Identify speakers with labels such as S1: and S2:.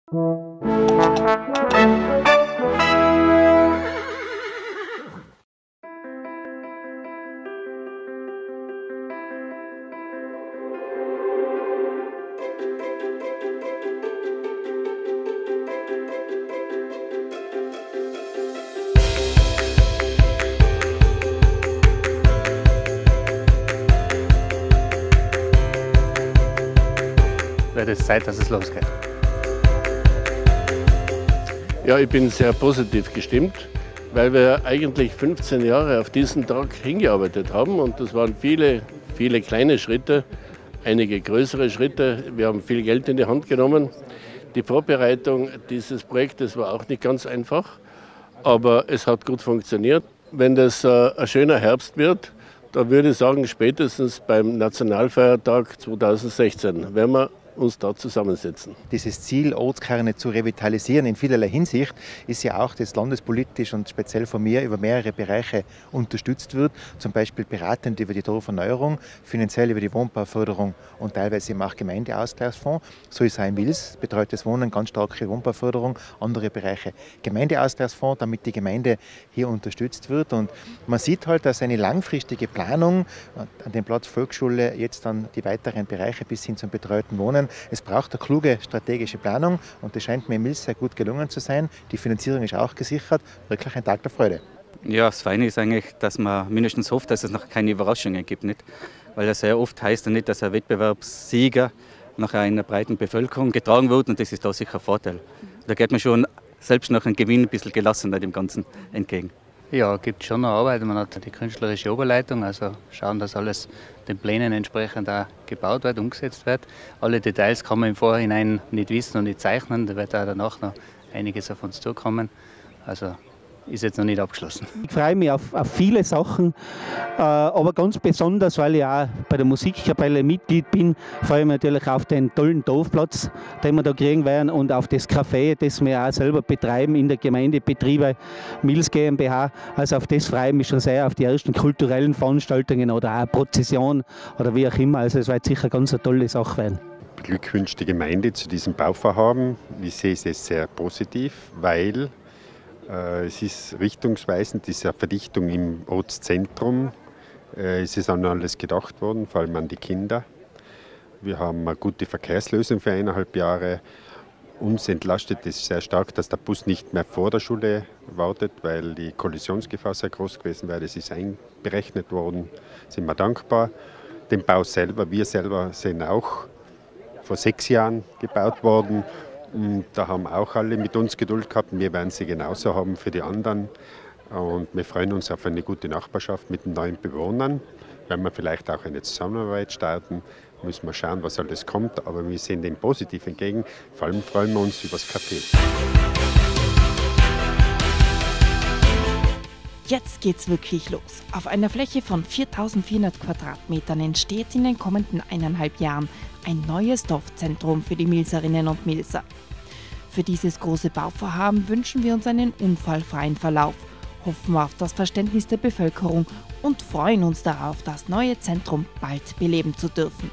S1: Wird es Zeit, dass es losgeht.
S2: Ja, ich bin sehr positiv gestimmt, weil wir eigentlich 15 Jahre auf diesen Tag hingearbeitet haben und das waren viele, viele kleine Schritte, einige größere Schritte. Wir haben viel Geld in die Hand genommen. Die Vorbereitung dieses Projektes war auch nicht ganz einfach, aber es hat gut funktioniert. Wenn das ein schöner Herbst wird, dann würde ich sagen, spätestens beim Nationalfeiertag 2016 werden wir uns da zusammensetzen.
S3: Dieses Ziel, Ortskerne zu revitalisieren in vielerlei Hinsicht, ist ja auch, das landespolitisch und speziell von mir über mehrere Bereiche unterstützt wird. Zum Beispiel beratend über die Dorferneuerung, finanziell über die Wohnbauförderung und teilweise eben auch Gemeindeausgleichsfonds. So ist auch in Wils betreutes Wohnen, ganz starke Wohnbauförderung, andere Bereiche Gemeindeausgleichsfonds, damit die Gemeinde hier unterstützt wird. Und man sieht halt, dass eine langfristige Planung an dem Platz Volksschule, jetzt dann die weiteren Bereiche bis hin zum betreuten Wohnen, es braucht eine kluge strategische Planung und das scheint mir in Wils sehr gut gelungen zu sein. Die Finanzierung ist auch gesichert. Wirklich ein Tag der Freude.
S4: Ja, das Feine ist eigentlich, dass man mindestens hofft, dass es noch keine Überraschungen gibt. Nicht? Weil das sehr oft heißt ja nicht, dass ein Wettbewerbssieger nach einer breiten Bevölkerung getragen wird und das ist da sicher ein Vorteil. Da geht man schon selbst nach einem Gewinn ein bisschen gelassener dem Ganzen entgegen.
S1: Ja, es gibt schon noch Arbeit. Man hat die künstlerische Oberleitung, also schauen, dass alles den Plänen entsprechend auch gebaut wird, umgesetzt wird. Alle Details kann man im Vorhinein nicht wissen und nicht zeichnen. Da wird auch danach noch einiges auf uns zukommen. Also ist jetzt noch nicht abgeschlossen.
S5: Ich freue mich auf viele Sachen, aber ganz besonders, weil ich auch bei der Musikkapelle Mitglied bin, freue ich mich natürlich auf den tollen Dorfplatz, den wir da kriegen werden und auf das Café, das wir auch selber betreiben in der Gemeindebetriebe Wils GmbH. Also auf das freue ich mich schon sehr, auf die ersten kulturellen Veranstaltungen oder auch Prozession oder wie auch immer. Also es wird sicher ganz eine tolle Sache werden.
S6: Ich beglückwünsche die Gemeinde zu diesem Bauvorhaben. Ich sehe es sehr positiv, weil es ist richtungsweisend, diese Verdichtung im Ortszentrum. Es ist an alles gedacht worden, vor allem an die Kinder. Wir haben eine gute Verkehrslösung für 1,5 Jahre. Uns entlastet es sehr stark, dass der Bus nicht mehr vor der Schule wartet, weil die Kollisionsgefahr sehr groß gewesen wäre. Das ist einberechnet worden, sind wir dankbar. Den Bau selber, wir selber sind auch vor 6 Jahren gebaut worden. Und da haben auch alle mit uns Geduld gehabt. Wir werden sie genauso haben für die anderen. Und wir freuen uns auf eine gute Nachbarschaft mit den neuen Bewohnern. Wenn wir vielleicht auch eine Zusammenarbeit starten, müssen wir schauen, was alles kommt. Aber wir sehen dem positiv entgegen. Vor allem freuen wir uns über das Café.
S7: Jetzt geht's wirklich los. Auf einer Fläche von 4.400 Quadratmetern entsteht in den kommenden 1,5 Jahren ein neues Dorfzentrum für die Milserinnen und Milser. Für dieses große Bauvorhaben wünschen wir uns einen unfallfreien Verlauf, hoffen auf das Verständnis der Bevölkerung und freuen uns darauf, das neue Zentrum bald beleben zu dürfen.